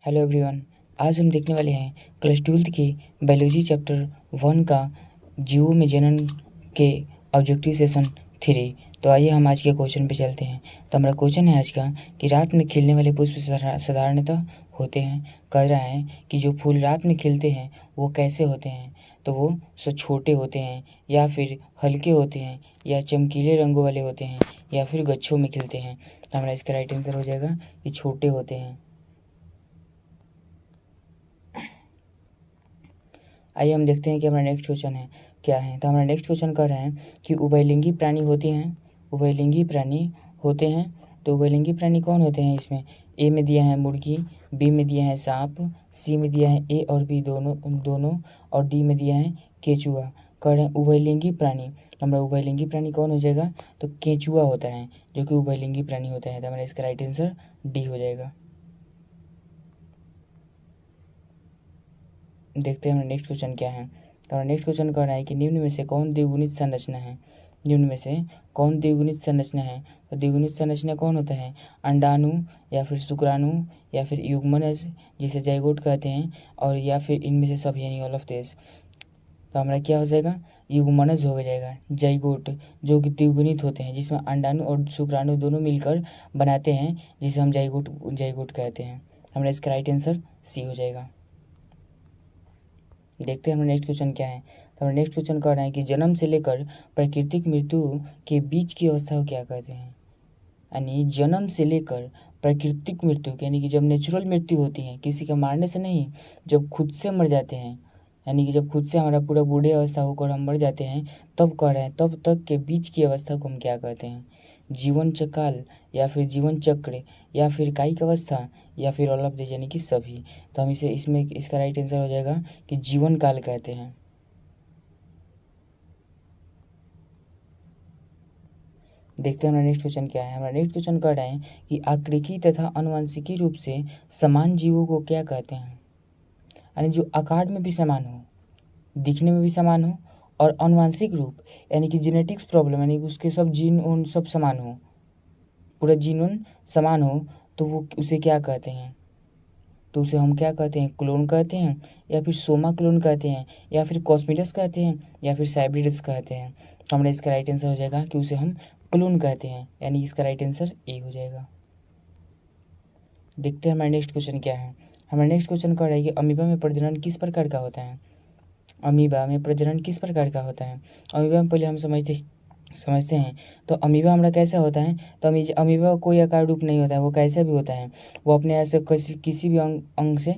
Hello everyone. आज हम देखने वाले हैं क्लास 12th की बायोलॉजी चैप्टर 1 का जीवों में जनन के ऑब्जेक्टिव सेशन 3। तो आइए हम आज के क्वेश्चन पे चलते हैं। तो हमारा क्वेश्चन है आज का कि रात में खिलने वाले पुष्प साधारणतः होते हैं। कह रहा है कि जो फूल रात में खिलते हैं वो कैसे होते हैं। तो वो छोटे होते हैं या फिर हल्के होते हैं या चमकीले रंगों वाले होते हैं या फिर गच्छों में खिलते हैं। तो हमारा इसका राइट आंसर हो जाएगा कि छोटे होते हैं। आइए हम देखते हैं कि हमारा नेक्स्ट क्वेश्चन है क्या है। तो हमारा नेक्स्ट क्वेश्चन कर रहे हैं कि उभयलिंगी प्राणी होते हैं। उभयलिंगी प्राणी होते हैं। तो उभयलिंगी प्राणी कौन होते हैं। इसमें ए में दिया है मुर्गी, बी में दिया है सांप, सी में दिया है ए और बी दोनों और डी में दिया है केचुआ। कह रहे हैं उभयलिंगी प्राणी। हमारा उभयलिंगी प्राणी कौन हो जाएगा। तो केचुआ होता है जो कि उभयलिंगी प्राणी होता है। तो हमारा इसका राइट आंसर डी हो जाएगा। देखते हैं हमारा नेक्स्ट क्वेश्चन क्या है। तो हमारा नेक्स्ट क्वेश्चन कह रहा है कि निम्न में से कौन द्विगुणित संरचना है। निम्न में से कौन द्विगुणित संरचना है। तो द्विगुणित संरचना कौन होता है। अंडाणु या फिर शुक्राणु या फिर युग्मनज जिसे जाइगोट कहते हैं और या फिर इनमें से सब यानी ऑल ऑफ दिस। तो हमारा क्या हो जाएगा, युग्मनज हो जाएगा। जाइगोट जो कि द्विगुणित होते हैं जिसमें अंडाणु और शुक्राणु दोनों मिलकर बनाते हैं जिसे हम जाइगोट कहते हैं। हमारा इसका राइट आंसर सी हो जाएगा। देखते हैं हमारा नेक्स्ट क्वेश्चन क्या है। तो हमारा नेक्स्ट क्वेश्चन कह रहा है कि जन्म से लेकर प्राकृतिक मृत्यु के बीच की अवस्था को क्या कहते हैं। यानी जन्म से लेकर प्राकृतिक मृत्यु यानी कि जब नेचुरल मृत्यु होती है किसी का मारने से नहीं, जब खुद से मर जाते हैं, यानी कि जब खुद से हमारा पूरा बूढ़े अवस्था होकर हम मर जाते हैं, तब कह रहे हैं तब तक के बीच की अवस्था को हम क्या कहते हैं। जीवन काल या फिर जीवन चक्र या फिर कायिक अवस्था या फिर ऑल ऑफ दिस यानी कि सभी। तो हम इसे इसमें इसका राइट आंसर हो जाएगा कि जीवन काल कहते हैं। देखते हैं हमारा नेक्स्ट क्वेश्चन क्या है। हमारा नेक्स्ट क्वेश्चन कह रहे हैं कि आकृति तथा आनुवंशिकी रूप से समान जीवों को क्या कहते हैं। यानी जो आकार में भी समान हो, दिखने में भी समान हो और आनुवंशिक रूप यानी कि जेनेटिक्स प्रॉब्लम यानी कि उसके सब जीन उन सब समान हो, पूरा जीन उन समान हो, तो वो उसे क्या कहते हैं। तो उसे हम क्या कहते हैं, क्लोन कहते हैं या फिर सोमा क्लोन कहते हैं या फिर कॉस्मिडस कहते हैं या फिर साइब्रिडस कहते हैं। तो हमारा इसका राइट आंसर हो जाएगा कि उसे हम क्लोन कहते हैं, यानी इसका राइट आंसर ए हो जाएगा। देखते हैं हमारा नेक्स्ट क्वेश्चन क्या है। हमारा नेक्स्ट क्वेश्चन कह रहा है कि अमीबा में प्रजनन किस प्रकार का होता है। अमीबा में प्रजनन किस प्रकार का होता है। अमीबा में पहले हम समझते हैं। तो अमीबा हमारा कैसा होता है। तो अमीबा का कोई आकार रूप नहीं होता है, वो कैसा भी होता है, वो अपने ऐसे किसी भी अंग से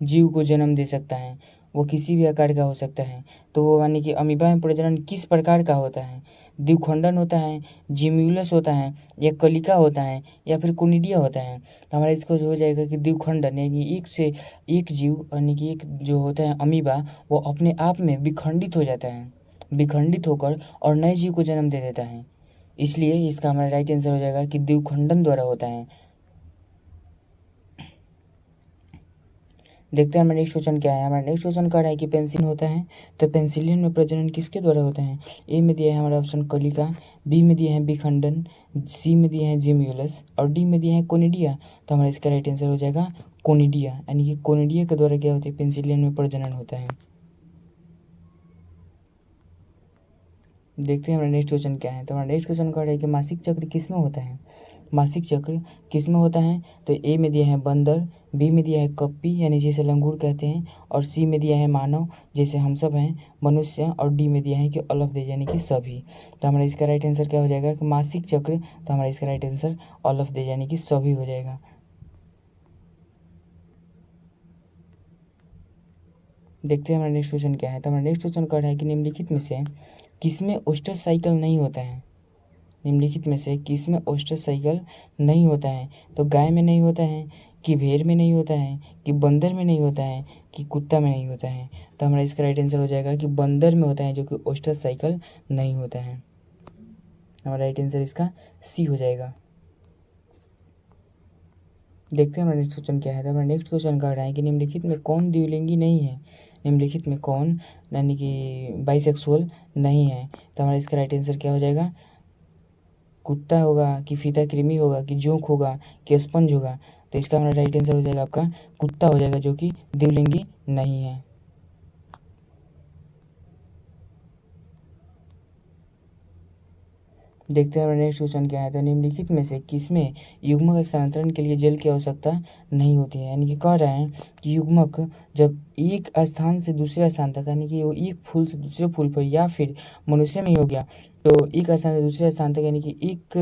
जीव को जन्म दे सकता है, वो किसी भी आकार का हो सकता है। तो वो यानी कि अमीबा में प्रजनन किस प्रकार का होता है। द्विखंडन होता है, जिम्यूलस होता है या कलिका होता है या फिर कोनिडिया होता है। तो हमारा इसको हो जाएगा कि द्विखंडन यानी एक से एक जीव यानी कि एक जो होता है अमीबा वो अपने आप में विखंडित हो जाता है, विखंडित होकर और नए जीव को जन्म दे देता है। इसलिए इसका हमारा राइट आंसर हो जाएगा कि द्विखंडन द्वारा होता है। देखते हैं हमारा नेक्स्ट क्वेश्चन क्या है। हमारा नेक्स्ट क्वेश्चन कह रहा है कि पेंसिलिन होता है। तो पेंसिलिन में प्रजनन किसके द्वारा होता है। ए में दिया है हमारा ऑप्शन कलिका, बी में दिया है विखंडन, सी में दिया है जिम्यूलस और डी में दिया है कोनिडिया। तो हमारा इसका राइट आंसर हो जाएगा कोनिडिया, यानी कि कोनिडिया के द्वारा क्या होता है, पेंसिलिन में प्रजनन होता है। देखते हैं हमारा नेक्स्ट क्वेश्चन क्या है। तो हमारा नेक्स्ट क्वेश्चन कह रहा है कि मासिक चक्र किस में होता है। मासिक चक्र किस में होता है। तो ए में दिया है बंदर, बी में दिया है कप्पी यानी जिसे लंगूर कहते हैं और सी में दिया है मानव जैसे हम सब हैं मनुष्य और डी में दिया है कि ऑल ऑफ दिस यानी कि सभी। तो हमारा इसका राइट आंसर क्या हो जाएगा कि मासिक चक्र। तो हमारा इसका right answer all of this यानी कि सभी हो जाएगा। देखते हैं हमारा नेक्स्ट क्वेश्चन क्या है। तो हमारा नेक्स्ट क्वेश्चन कह रहा है कि निम्नलिखित में से किसमें ओस्टर साइकिल नहीं होता है। निम्नलिखित में से किसमें ओस्टर साइकिल नहीं होता है। तो गाय में नहीं होता है, कि भेड़ में नहीं होता है, कि बंदर में नहीं होता है, कि कुत्ता में नहीं होता है। तो हमारा इसका राइट आंसर हो जाएगा कि बंदर में होता है जो कि ओस्टर साइकिल नहीं होता है। हमारा राइट आंसर इसका सी हो जाएगा। देखते हैं हमारा नेक्स्ट क्वेश्चन क्या है। तो हमारा नेक्स्ट क्वेश्चन कह रहा है कि निम्नलिखित में कौन द्विलिंगी नहीं है। निम्नलिखित में कौन यानी कि बाइसेक्सुअल नहीं है। तो हमारा इसका राइट आंसर क्या हो जाएगा कुत्ता होगा कि फीता कृमि होगा कि जोंक होगा कि स्पंज होगा। तो इसका हमारा राइट आंसर हो जाएगा आपका कुत्ता हो जाएगा, जो कि द्विलिंगी नहीं है। देखते हैं हमारा नेक्स्ट क्वेश्चन क्या है। तो निम्नलिखित में से किसमें युग्मक स्थानांतरण के लिए जल की आवश्यकता नहीं होती है। यानी कि कह रहे हैं कि युग्मक जब एक स्थान से दूसरे स्थान तक, यानी कि वो एक फूल से दूसरे फूल पर या फिर मनुष्य में ही हो गया, तो एक स्थान से दूसरे स्थान तक यानी कि एक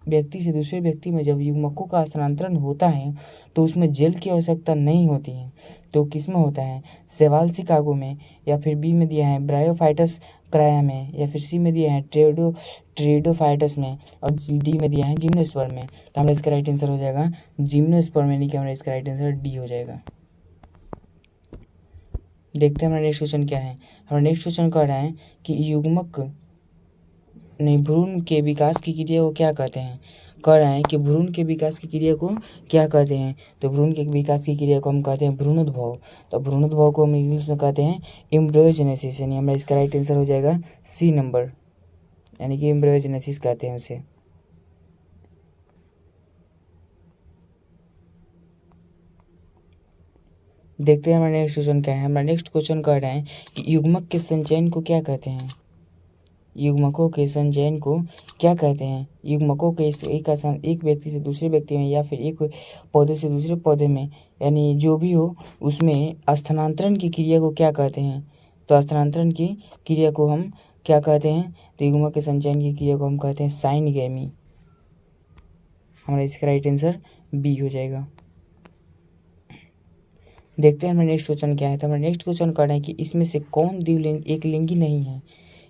व्यक्ति से दूसरे व्यक्ति में जब युग्मकों का स्थानांतरण होता है तो उसमें जल की आवश्यकता नहीं होती है। तो किसमें होता है, शैवाल शिकागो में, या फिर बी में दिया है ब्रायोफाइटस क्राया में, या फिर सी में दिया है ट्रेडोफाइटस में, और डी में दिया है जिम्नोस्पर्म में। तो हमारा इसका राइट आंसर हो जाएगा जिम्नोस्पर्म, यानी कि हमारा इसका राइट आंसर डी हो जाएगा। देखते हैं हमारा नेक्स्ट क्वेश्चन क्या है। हमारा नेक्स्ट क्वेश्चन कह रहा है कि युग्मक नहीं भ्रूण के विकास की क्रिया को क्या कहते हैं। कह रहा है कि भ्रूण के विकास की क्रिया को क्या कहते हैं। तो भ्रूण के विकास की क्रिया को हम कहते हैं भ्रूणोद्भव। तो भ्रूणोद्भव को हम इंग्लिश में कहते हैं एम्ब्रियोजेनेसिस, यानी हमारा इसका राइट आंसर हो जाएगा सी नंबर, यानी कि एम्ब्रियोजेनेसिस कहते हैं उसे। देखते हैं हमारा नेक्स्ट क्वेश्चन क्या है। हमारा नेक्स्ट क्वेश्चन कह रहा है कि युग्मक के संचयन को क्या कहते हैं। युग्मकों के संचयन को क्या कहते हैं। युग्मकों के एक व्यक्ति से दूसरे व्यक्ति में या फिर एक पौधे से दूसरे पौधे में, यानी जो भी हो उसमें स्थानांतरण की क्रिया को क्या कहते हैं। तो स्थानांतरण की क्रिया को हम क्या कहते हैं। तो युग्मक के संचयन की क्रिया को हम कहते हैं साइनगैमी। हमारा इसका राइट आंसर बी हो जाएगा। देखते हैं हमारा नेक्स्ट क्वेश्चन क्या है। तो हमारा नेक्स्ट क्वेश्चन कह रहे हैं कि इसमें से कौन एक लिंगी नहीं है।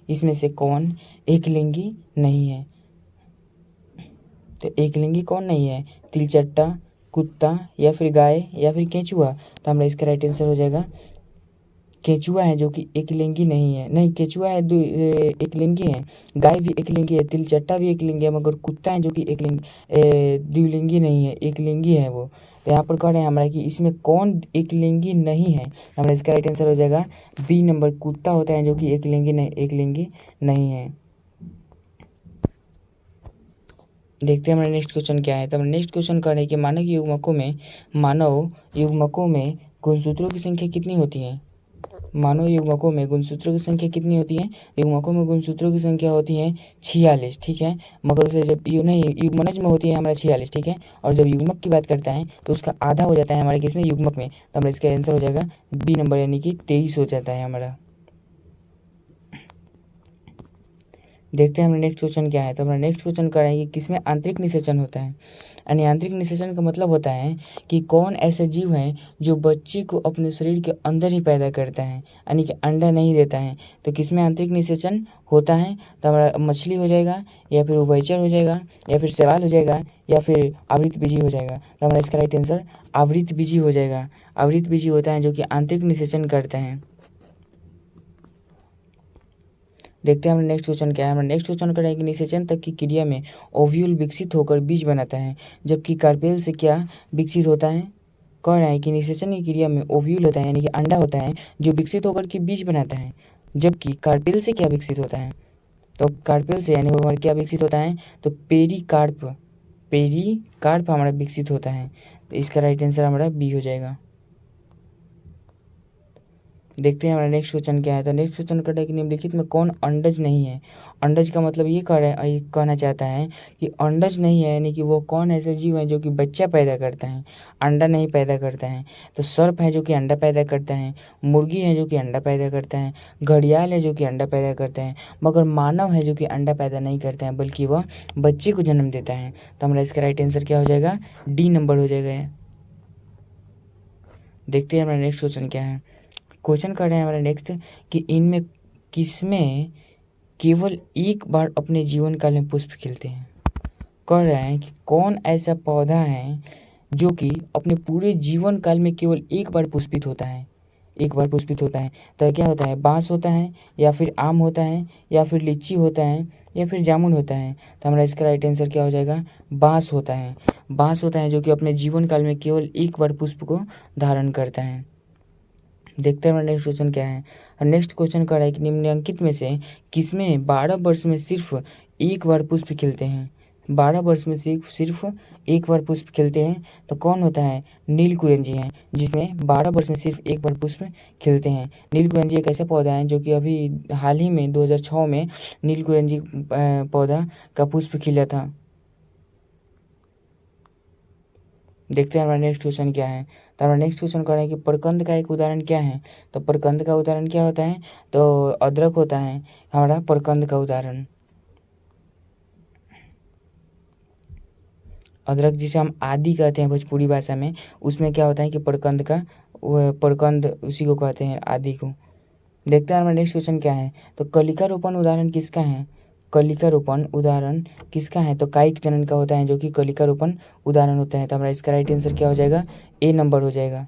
इसमें से कौन एक लिंगी नहीं है। तो एक लिंगी कौन नहीं है, तिलचट्टा, कुत्ता, या फिर गाय, या फिर केंचुआ। तो हमारा इसका राइट आंसर हो जाएगा केंचुआ है, जो कि एक लिंगी नहीं है। नहीं, केंचुआ है एक लिंगी है, गाय भी एक लिंगी है, तिलचट्टा भी एक लिंगी है, मगर कुत्ता है जो कि एक द्विलिंगी नहीं है, एक लिंगी है वो। तो यहाँ पर कह रहे हैं हमारा कि इसमें कौन एक लिंगी नहीं है। हमारा इसका राइट आंसर हो जाएगा बी नंबर, कुत्ता होता है जो कि एक लिंगी नहीं है। देखते हैं हमारा नेक्स्ट क्वेश्चन क्या है। तो हमारा नेक्स्ट क्वेश्चन कह रहे हैं कि मानव युग्मकों में गुणसूत्रों की संख्या कितनी होती है। मानव युग्मकों में गुणसूत्रों की संख्या कितनी होती है। युग्मकों में गुणसूत्रों की संख्या होती है 46, ठीक है। मगर उसे जब नहीं युग्मनज में होती है हमारा 46, ठीक है। और जब युग्मक की बात करता है तो उसका आधा हो जाता है हमारे केस में युग्मक में। तो हमारा इसका आंसर हो जाएगा बी नंबर, यानी कि 23 हो जाता है हमारा। देखते हैं हमारा नेक्स्ट क्वेश्चन क्या है। तो हमारा नेक्स्ट क्वेश्चन कर रहा है कि किसमें आंतरिक निषेचन होता है। यानी आंतरिक निषेचन का मतलब होता है कि कौन ऐसे जीव हैं जो बच्चे को अपने शरीर के अंदर ही पैदा करता है, यानी कि अंडा नहीं देता है। तो किसमें आंतरिक निषेचन होता है। तो हमारा मछली हो जाएगा, या फिर उभयचर हो जाएगा, या फिर शैवाल हो जाएगा, या फिर आवृतबीजी हो जाएगा। तो हमारा इसका राइट आंसर आवृतबीजी हो जाएगा। आवृतबीजी होता है जो कि आंतरिक निषेचन करते हैं। देखते हैं हमारा नेक्स्ट क्वेश्चन क्या है। हमारा नेक्स्ट क्वेश्चन कर रहा है कि निषेचन तक की क्रिया में ओव्यूल विकसित होकर बीज बनाता है, जबकि कार्पेल से क्या विकसित होता है। कह रहा है कि निषेचन की क्रिया में ओव्यूल होता है, यानी कि अंडा होता है जो विकसित होकर के बीज बनाता है, जबकि कार्पेल से क्या विकसित होता है। तो कार्पेल से यानी वो हमारा क्या विकसित होता है। तो पेरिकार्प हमारा विकसित होता है। तो इसका राइट आंसर हमारा बी हो जाएगा। देखते हैं हमारा नेक्स्ट क्वेश्चन क्या है। तो नेक्स्ट क्वेश्चन कहता है कि निम्नलिखित में कौन अंडज नहीं है। अंडज का मतलब ये कहना चाहता है कि अंडज नहीं है, यानी कि वो कौन ऐसे जीव है जो कि बच्चा पैदा करता है, अंडा नहीं पैदा करता है। तो सर्प है जो कि अंडा पैदा करता है, मुर्गी है जो कि अंडा पैदा करता है, घड़ियाल है जो कि अंडा पैदा करता है, मगर मानव है जो कि अंडा पैदा नहीं करता है बल्कि वह बच्चे को जन्म देता है। तो हमारा इसका राइट आंसर क्या हो जाएगा, डी नंबर हो जाएगा। देखते हैं हमारा नेक्स्ट क्वेश्चन क्या है। क्वेश्चन कर रहे हैं हमारा नेक्स्ट कि इनमें किसमें केवल एक बार अपने जीवन काल में पुष्प खिलते हैं। कह रहे हैं कि कौन ऐसा पौधा है जो कि अपने पूरे जीवन काल में केवल एक बार पुष्पित होता है, एक बार पुष्पित होता है। तो क्या होता है, बांस होता है, या फिर आम होता है, या फिर लीची होता है, या फिर जामुन होता है। तो हमारा इसका राइट आंसर क्या हो जाएगा, बांस होता है। बांस होता है जो कि अपने जीवन काल में केवल एक बार पुष्प को धारण करता है। देखते हैं हमारा नेक्स्ट क्वेश्चन क्या है। नेक्स्ट क्वेश्चन कर रहा है कि निम्नलिखित में से किसमें 12 वर्ष में सिर्फ एक बार पुष्प खिलते हैं। 12 वर्ष में सिर्फ एक बार पुष्प खिलते हैं तो कौन होता है? नीलकुरिंजी हैं, जिसमें 12 वर्ष में सिर्फ एक बार पुष्प खिलते हैं। नीलकुरिंजी एक ऐसा पौधा है जो कि अभी हाल ही में 2006 में नीलकुरिंजी पौधा का पुष्प खिला था। देखते हैं हमारा नेक्स्ट क्वेश्चन क्या है। तो हमारा नेक्स्ट क्वेश्चन कह रहा है कि प्रकंद का एक उदाहरण क्या है? तो प्रकंद का उदाहरण क्या होता है? तो अदरक होता है हमारा प्रकंद का उदाहरण। अदरक जिसे हम आदि कहते हैं भोजपुरी भाषा में, उसमें क्या होता है कि प्रकंद उसी को कहते हैं, आदि को। देखते हैं हमारा नेक्स्ट क्वेश्चन क्या है। तो कलिका रोपण उदाहरण किसका है? कलिका रोपण उदाहरण किसका है? तो कायिक जनन का होता है, जो कि कलिका रोपण उदाहरण होता है। तो हमारा इसका राइट आंसर क्या हो जाएगा? ए नंबर हो जाएगा।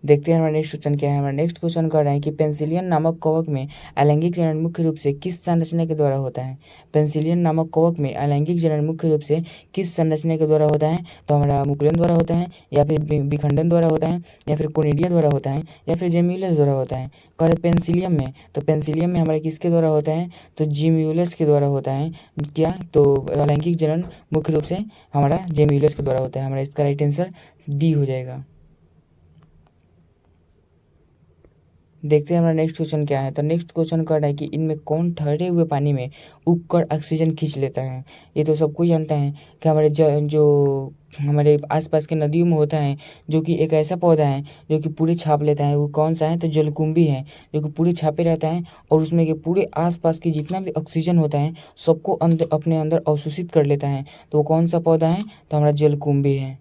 देखते हैं हमारा नेक्स्ट क्वेश्चन क्या है। हमारा नेक्स्ट क्वेश्चन कर रहे हैं कि पेंसिलियन नामक कवक में अलैंगिक जनन मुख्य रूप से किस संरचना के द्वारा होता है? पेंसिलियन नामक कवक में अलैंगिक जनन मुख्य रूप से किस संरचना के द्वारा होता है? तो हमारा मुकुलन द्वारा होता है, या फिर विखंडन द्वारा होता है, या फिर कोनिडिया द्वारा होता है, या फिर जेम्यूलस द्वारा होता है। कह रहे पेंसिलियम में, तो पेंसिलियम में हमारे किसके द्वारा होता है? तो जेम्यूलस के द्वारा होता है। क्या? तो अलैंगिक जनन मुख्य रूप से हमारा जेम्यूलस के द्वारा होता है। हमारा इसका राइट आंसर डी हो जाएगा। देखते हैं हमारा नेक्स्ट क्वेश्चन क्या है। तो नेक्स्ट क्वेश्चन कर रहा है कि इनमें कौन ठहरे हुए पानी में उबकर ऑक्सीजन खींच लेता है? ये तो सबको जानता है कि जो हमारे आसपास के नदियों में होता है, जो कि एक ऐसा पौधा है जो कि पूरे छाप लेता है। वो कौन सा है? तो जलकुंभी है, जो कि पूरे छापे रहता है और उसमें के पूरे आसपास की जितना भी ऑक्सीजन होता है सबको अपने अंदर अवशोषित कर लेता है। तो वो कौन सा पौधा है? तो हमारा जलकुंभी है।